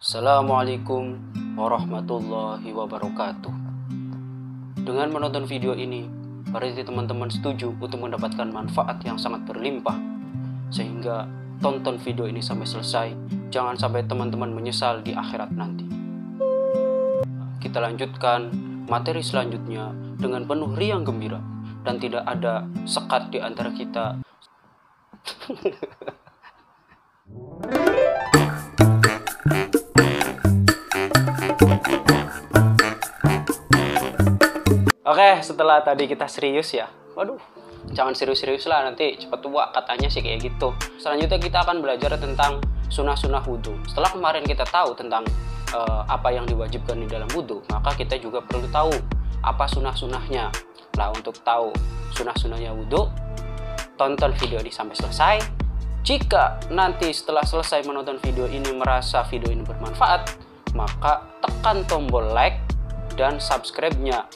Assalamualaikum warahmatullahi wabarakatuh. Dengan menonton video ini, berarti teman-teman setuju untuk mendapatkan manfaat yang sangat berlimpah. Sehingga tonton video ini sampai selesai. Jangan sampai teman-teman menyesal di akhirat nanti. Kita lanjutkan materi selanjutnya dengan penuh riang gembira dan tidak ada sekat di antara kita. Oke, setelah tadi kita serius ya. Waduh, jangan serius-serius lah, nanti cepat tua katanya sih kayak gitu. Selanjutnya kita akan belajar tentang sunah-sunah wudhu. Setelah kemarin kita tahu tentang apa yang diwajibkan di dalam wudhu, maka kita juga perlu tahu apa sunah-sunahnya. Nah, untuk tahu sunah-sunahnya wudhu, tonton video ini sampai selesai. Jika nanti setelah selesai menonton video ini merasa video ini bermanfaat, maka tekan tombol like dan subscribe-nya.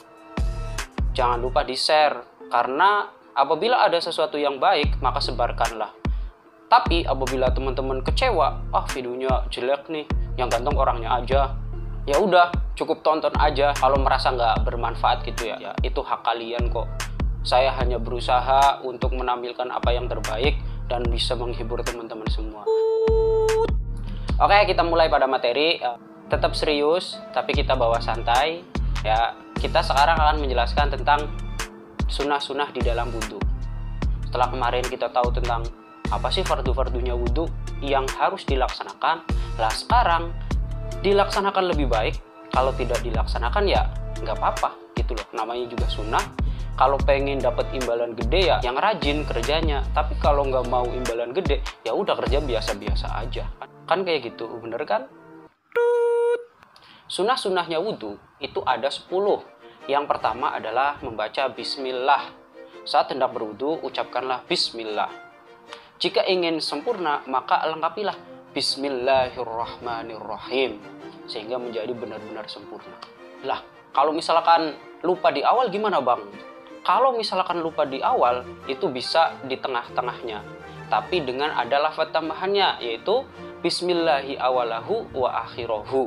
Jangan lupa di-share, karena apabila ada sesuatu yang baik, maka sebarkanlah. Tapi apabila teman-teman kecewa, videonya jelek nih, yang ganteng orangnya aja, ya udah, cukup tonton aja. Kalau merasa nggak bermanfaat gitu ya, itu hak kalian kok. Saya hanya berusaha untuk menampilkan apa yang terbaik dan bisa menghibur teman-teman semua. Oke, kita mulai pada materi. Tetap serius, tapi kita bawa santai. Ya, kita sekarang akan menjelaskan tentang sunah-sunah di dalam wudhu. Setelah kemarin kita tahu tentang apa sih fardu-fardunya wudhu yang harus dilaksanakan, lah sekarang dilaksanakan lebih baik. Kalau tidak dilaksanakan ya nggak apa-apa gitu loh, namanya juga sunnah. Kalau pengen dapat imbalan gede ya yang rajin kerjanya, tapi kalau nggak mau imbalan gede ya udah kerja biasa-biasa aja, kan kayak gitu, bener kan? Sunah-sunahnya wudhu itu ada 10. Yang pertama adalah membaca bismillah. Saat hendak berwudhu, ucapkanlah bismillah. Jika ingin sempurna, maka lengkapilah bismillahirrahmanirrahim, sehingga menjadi benar-benar sempurna. Lah, kalau misalkan lupa di awal gimana bang? Kalau misalkan lupa di awal, itu bisa di tengah-tengahnya. Tapi dengan ada lafaz tambahannya, yaitu bismillahi awalahu wa akhirahu.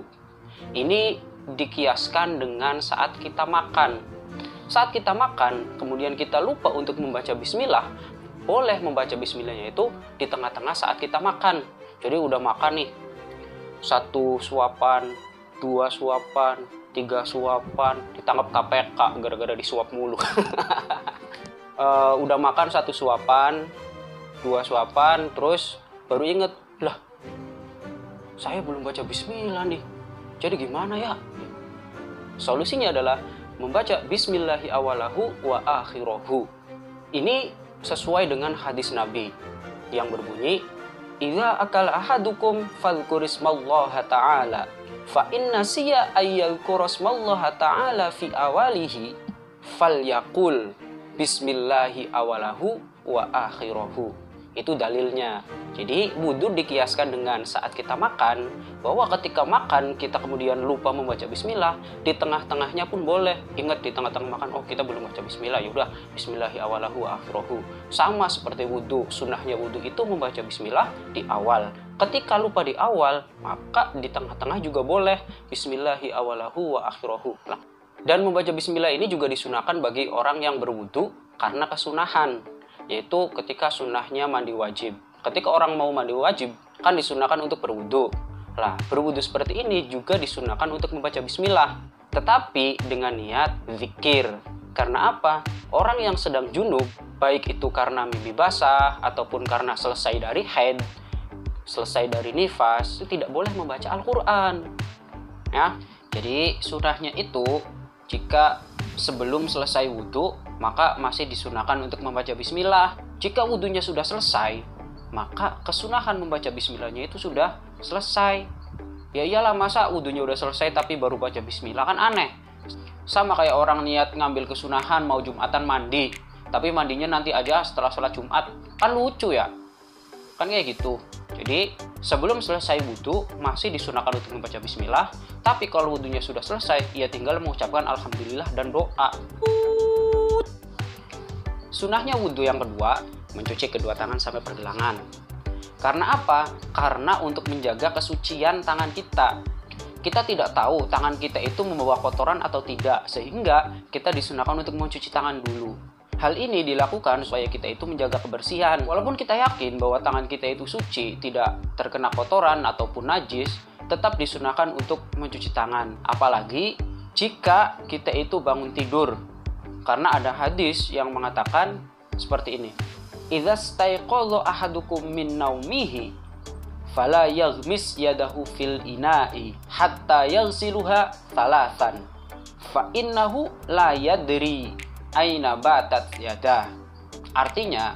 Ini dikiaskan dengan saat kita makan. Saat kita makan, kemudian kita lupa untuk membaca bismillah, boleh membaca bismillahnya itu di tengah-tengah saat kita makan. Jadi udah makan nih, 1 suapan, 2 suapan, 3 suapan, ditangkap KPK gara-gara disuap mulu. Udah makan 1 suapan, 2 suapan, terus baru inget, lah saya belum baca bismillah nih. Jadi gimana ya? Solusinya adalah membaca bismillahi awalahu wa akhirahu. Ini sesuai dengan hadis Nabi yang berbunyi, "Idza akala ahadukum fadhkurismallaha ta'ala, fa inna siya ayyadhkurasmallaha ta'ala fi awalihi, falyaqul bismillahi awalahu wa akhirahu." Itu dalilnya. Jadi wudhu dikiaskan dengan saat kita makan, bahwa ketika makan kita kemudian lupa membaca bismillah, di tengah-tengahnya pun boleh. Ingat di tengah-tengah makan, kita belum baca bismillah, yaudah bismillahi awalahu wa akhirahu. Sama seperti wudhu, sunnahnya wudhu itu membaca bismillah di awal. Ketika lupa di awal, maka di tengah-tengah juga boleh bismillahi awalahu wa akhirahu. Dan membaca bismillah ini juga disunahkan bagi orang yang berwudhu karena kesunahan, yaitu ketika sunnahnya mandi wajib. Ketika orang mau mandi wajib, kan disunahkan untuk berwudhu. Lah, berwudhu seperti ini juga disunahkan untuk membaca bismillah, tetapi dengan niat zikir. Karena apa? Orang yang sedang junub, baik itu karena mimpi basah ataupun karena selesai dari haid, selesai dari nifas, itu tidak boleh membaca Al-Quran. Ya, jadi sunahnya itu jika sebelum selesai wudhu, maka masih disunahkan untuk membaca bismillah. Jika wudhunya sudah selesai, maka kesunahan membaca bismillahnya itu sudah selesai. Ya iyalah, masa wudhunya udah selesai tapi baru baca bismillah, kan aneh. Sama kayak orang niat ngambil kesunahan mau Jumatan mandi, tapi mandinya nanti aja setelah sholat Jumat, kan lucu ya. Kan kayak gitu. Jadi sebelum selesai wudhu masih disunahkan untuk membaca bismillah, tapi kalau wudhunya sudah selesai, ya tinggal mengucapkan alhamdulillah dan doa. Sunahnya wudhu yang kedua, mencuci kedua tangan sampai pergelangan. Karena apa? Karena untuk menjaga kesucian tangan kita. Kita tidak tahu tangan kita itu membawa kotoran atau tidak, sehingga kita disunahkan untuk mencuci tangan dulu. Hal ini dilakukan supaya kita itu menjaga kebersihan. Walaupun kita yakin bahwa tangan kita itu suci, tidak terkena kotoran ataupun najis, tetap disunahkan untuk mencuci tangan. Apalagi jika kita itu bangun tidur. Karena ada hadis yang mengatakan seperti ini. Idza staiqadha ahadukum min naumihi fala yaghmis yadahu fil ina'i hatta yaghsiluha thalathan fa innahu la yadri aina batat yadah. Artinya,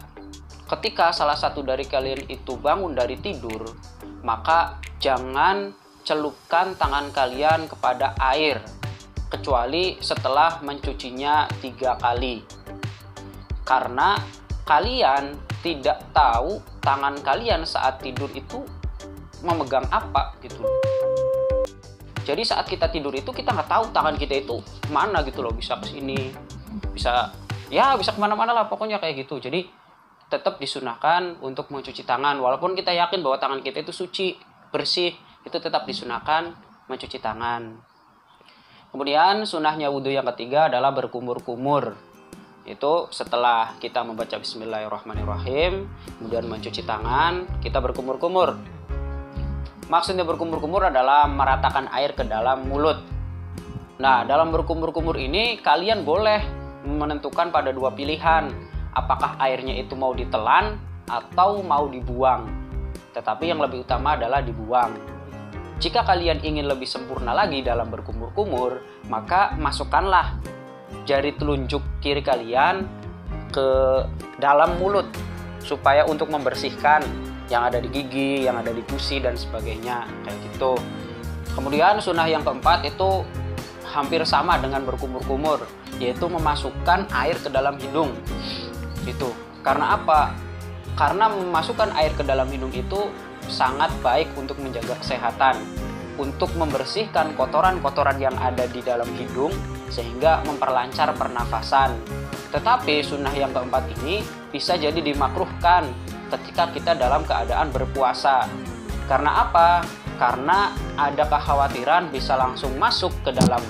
ketika salah satu dari kalian itu bangun dari tidur, maka jangan celupkan tangan kalian kepada air kecuali setelah mencucinya 3 kali. Karena kalian tidak tahu tangan kalian saat tidur itu memegang apa gitu. Jadi saat kita tidur itu kita nggak tahu tangan kita itu mana gitu loh, bisa ke sini, bisa kemana-mana lah pokoknya kayak gitu. Jadi tetap disunahkan untuk mencuci tangan walaupun kita yakin bahwa tangan kita itu suci, bersih, itu tetap disunahkan mencuci tangan. Kemudian sunahnya wudhu yang ketiga adalah berkumur-kumur. Itu setelah kita membaca bismillahirrahmanirrahim, kemudian mencuci tangan, kita berkumur-kumur. Maksudnya berkumur-kumur adalah meratakan air ke dalam mulut. Nah, dalam berkumur-kumur ini kalian boleh menentukan pada 2 pilihan. Apakah airnya itu mau ditelan atau mau dibuang. Tetapi yang lebih utama adalah dibuang. Jika kalian ingin lebih sempurna lagi dalam berkumur-kumur, maka masukkanlah jari telunjuk kiri kalian ke dalam mulut supaya untuk membersihkan yang ada di gigi, yang ada di gusi dan sebagainya kayak gitu. Kemudian sunnah yang keempat itu hampir sama dengan berkumur-kumur, yaitu memasukkan air ke dalam hidung. Itu karena apa? Karena memasukkan air ke dalam hidung itu sangat baik untuk menjaga kesehatan, untuk membersihkan kotoran-kotoran yang ada di dalam hidung sehingga memperlancar pernafasan. Tetapi sunnah yang keempat ini bisa jadi dimakruhkan ketika kita dalam keadaan berpuasa. Karena apa? Karena ada kekhawatiran bisa langsung masuk ke dalam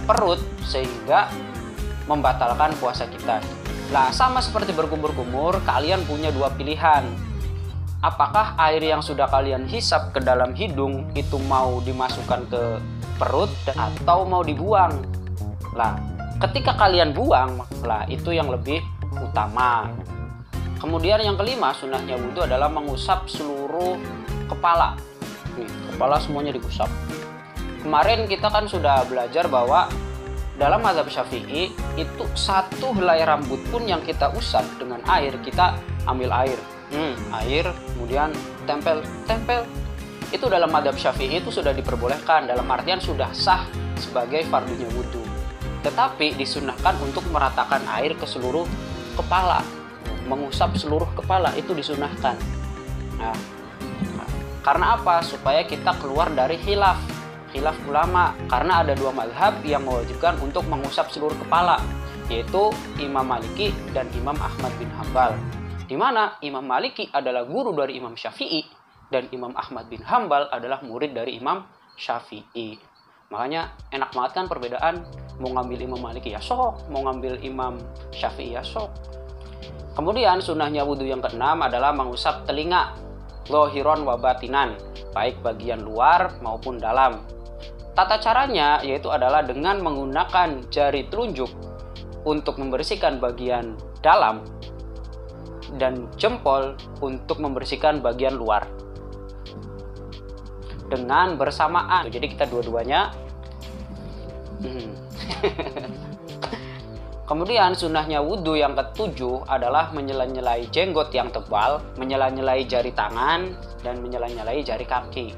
perut sehingga membatalkan puasa kita. Nah, sama seperti berkumur-kumur, kalian punya 2 pilihan. Apakah air yang sudah kalian hisap ke dalam hidung itu mau dimasukkan ke perut atau mau dibuang? Lah, ketika kalian buang, lah itu yang lebih utama. Kemudian yang kelima, sunnahnya wudhu adalah mengusap seluruh kepala. Nih, kepala semuanya digusap. Kemarin kita kan sudah belajar bahwa dalam mazhab Syafi'i itu 1 helai rambut pun yang kita usap dengan air, kita ambil air. Air, kemudian tempel. Itu dalam mazhab Syafi'i itu sudah diperbolehkan, dalam artian sudah sah sebagai fardunya wudhu. Tetapi disunahkan untuk meratakan air ke seluruh kepala. Mengusap seluruh kepala itu disunahkan. Nah, karena apa? Supaya kita keluar dari khilaf ulama. Karena ada 2 mazhab yang mewajibkan untuk mengusap seluruh kepala, yaitu Imam Maliki dan Imam Ahmad bin Hambal. Di mana Imam Maliki adalah guru dari Imam Syafi'i dan Imam Ahmad bin Hambal adalah murid dari Imam Syafi'i. Makanya enak banget kan perbedaan, mau ngambil Imam Maliki ya sok, mau ngambil Imam Syafi'i ya sok. Kemudian sunnahnya wudhu yang keenam adalah mengusap telinga, zahiron wa batinan, baik bagian luar maupun dalam. Tata caranya yaitu adalah dengan menggunakan jari telunjuk untuk membersihkan bagian dalam dan jempol untuk membersihkan bagian luar dengan bersamaan. Jadi kita dua-duanya. Kemudian sunnahnya wudhu yang ketujuh adalah menyela-nyelai jenggot yang tebal, menyela-nyelai jari tangan, dan menyela-nyelai jari kaki.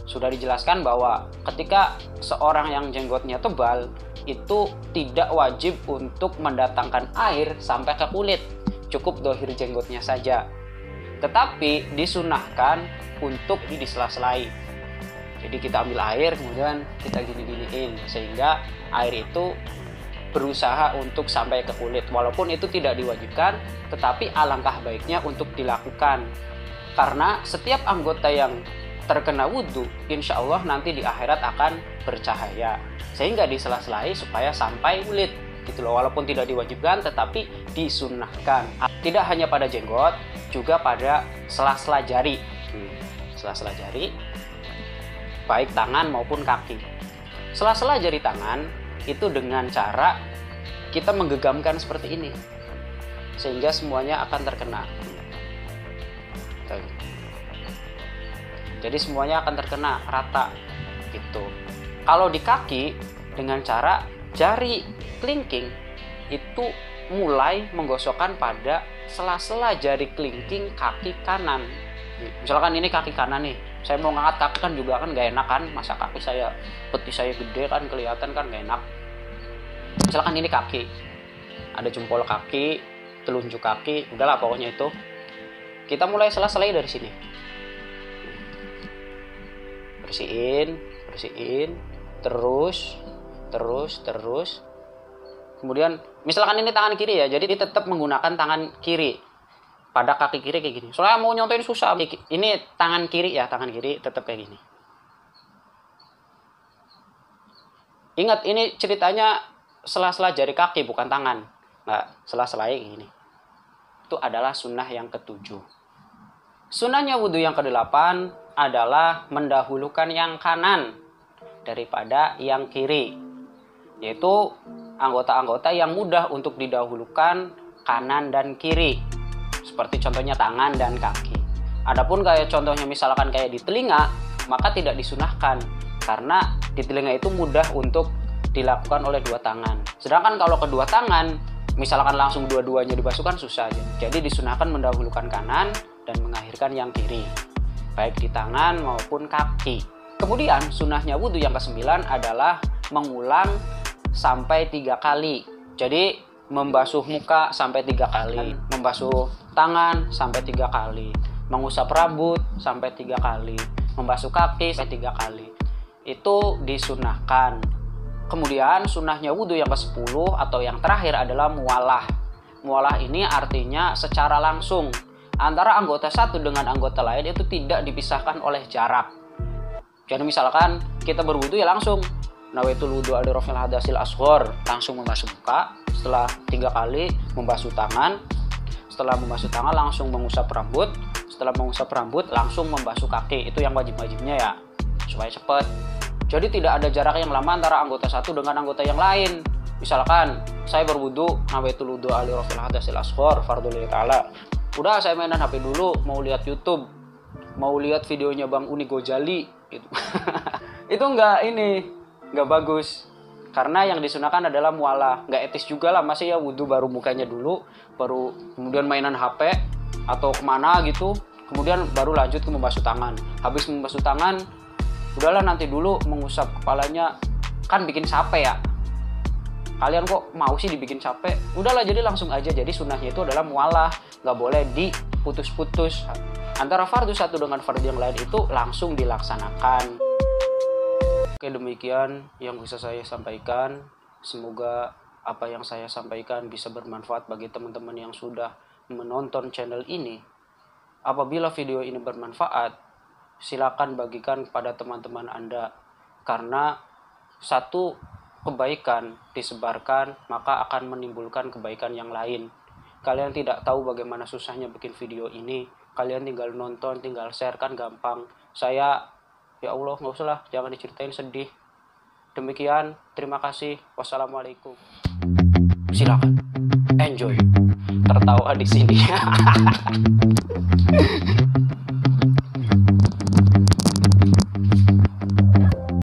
Sudah dijelaskan bahwa ketika seorang yang jenggotnya tebal, itu tidak wajib untuk mendatangkan air sampai ke kulit. Cukup dohir jenggotnya saja. Tetapi disunahkan untuk disela-selai. Jadi kita ambil air, kemudian kita gini-giniin, sehingga air itu berusaha untuk sampai ke kulit. Walaupun itu tidak diwajibkan, tetapi alangkah baiknya untuk dilakukan. Karena setiap anggota yang terkena wudhu, insya Allah nanti di akhirat akan bercahaya. Sehingga disela-selai supaya sampai kulit. Gitu loh. Walaupun tidak diwajibkan, tetapi disunnahkan. Tidak hanya pada jenggot, juga pada sela-sela jari. Sela-sela jari, baik tangan maupun kaki. Sela-sela jari tangan itu dengan cara kita menggegamkan seperti ini, sehingga semuanya akan terkena. Jadi semuanya akan terkena rata gitu. Kalau di kaki, dengan cara jari kelingking itu mulai menggosokkan pada sela-sela jari kelingking kaki kanan. Misalkan ini kaki kanan nih, saya mau ngangkat kaki kan juga kan gak enak kan, masa kaki saya, peti saya gede kan kelihatan kan gak enak. Misalkan ini kaki, ada jempol kaki, telunjuk kaki, udahlah pokoknya itu. Kita mulai sela-selai dari sini. Bersihin, terus. Kemudian, misalkan ini tangan kiri ya, jadi tetap menggunakan tangan kiri. Pada kaki kiri kayak gini. Soalnya mau nyontoin susah. Ini tangan kiri ya, tangan kiri tetap kayak gini. Ingat, ini ceritanya sela-sela jari kaki, bukan tangan. Nah, sela-sela kayak gini. Itu adalah sunnah yang ke-7. Sunnahnya wudhu yang ke-8 adalah mendahulukan yang kanan daripada yang kiri. Yaitu anggota-anggota yang mudah untuk didahulukan kanan dan kiri. Seperti contohnya tangan dan kaki. Adapun kayak contohnya misalkan kayak di telinga, maka tidak disunahkan. Karena di telinga itu mudah untuk dilakukan oleh dua tangan. Sedangkan kalau kedua tangan, misalkan langsung dua-duanya dibasuhkan susah aja. Jadi disunahkan mendahulukan kanan dan mengakhirkan yang kiri. Baik di tangan maupun kaki. Kemudian sunnahnya wudhu yang ke-9 adalah mengulang sampai 3 kali. Jadi membasuh muka sampai 3 kali, membasuh tangan sampai 3 kali, mengusap rambut sampai 3 kali, membasuh kaki sampai 3 kali. Itu disunahkan. Kemudian sunnahnya wudhu yang ke-10 atau yang terakhir adalah mualah. Mualah ini artinya secara langsung antara anggota satu dengan anggota lain itu tidak dipisahkan oleh jarak. Jadi misalkan kita berwudhu ya langsung nawaitul wudhu ali rafil hadasil asghar, langsung membasuh muka, setelah 3 kali membasuh tangan, setelah membasuh tangan langsung mengusap rambut, setelah mengusap rambut langsung membasuh kaki. Itu yang wajib-wajibnya ya, supaya cepat. Jadi tidak ada jarak yang lama antara anggota satu dengan anggota yang lain. Misalkan saya berwudhu nawaitul wudhu ali rafil hadasil asghar fardhu lillahi ta'ala. Udah saya mainan HP dulu, mau lihat YouTube, mau lihat videonya Bang Uni Gojali gitu. Itu nggak bagus. Karena yang disunahkan adalah mualah. Nggak etis juga lah, masa ya wudhu baru mukanya dulu, baru kemudian mainan HP atau kemana gitu, kemudian baru lanjut ke membasuh tangan. Habis membasuh tangan, udahlah nanti dulu mengusap kepalanya, kan bikin capek ya. Kalian kok mau sih dibikin capek? Udahlah jadi langsung aja. Jadi sunnahnya itu adalah mualah, nggak boleh diputus-putus. Antara fardu satu dengan fardu yang lain itu langsung dilaksanakan. Oke, demikian yang bisa saya sampaikan. Semoga apa yang saya sampaikan bisa bermanfaat bagi teman-teman yang sudah menonton channel ini. Apabila video ini bermanfaat, silakan bagikan kepada teman-teman Anda. Karena satu kebaikan disebarkan, maka akan menimbulkan kebaikan yang lain. Kalian tidak tahu bagaimana susahnya bikin video ini. Kalian tinggal nonton, tinggal share, kan gampang. Saya, ya Allah, nggak usah lah, jangan diceritain sedih. Demikian, terima kasih. Wassalamualaikum. Silakan, enjoy. Tertawa di sini.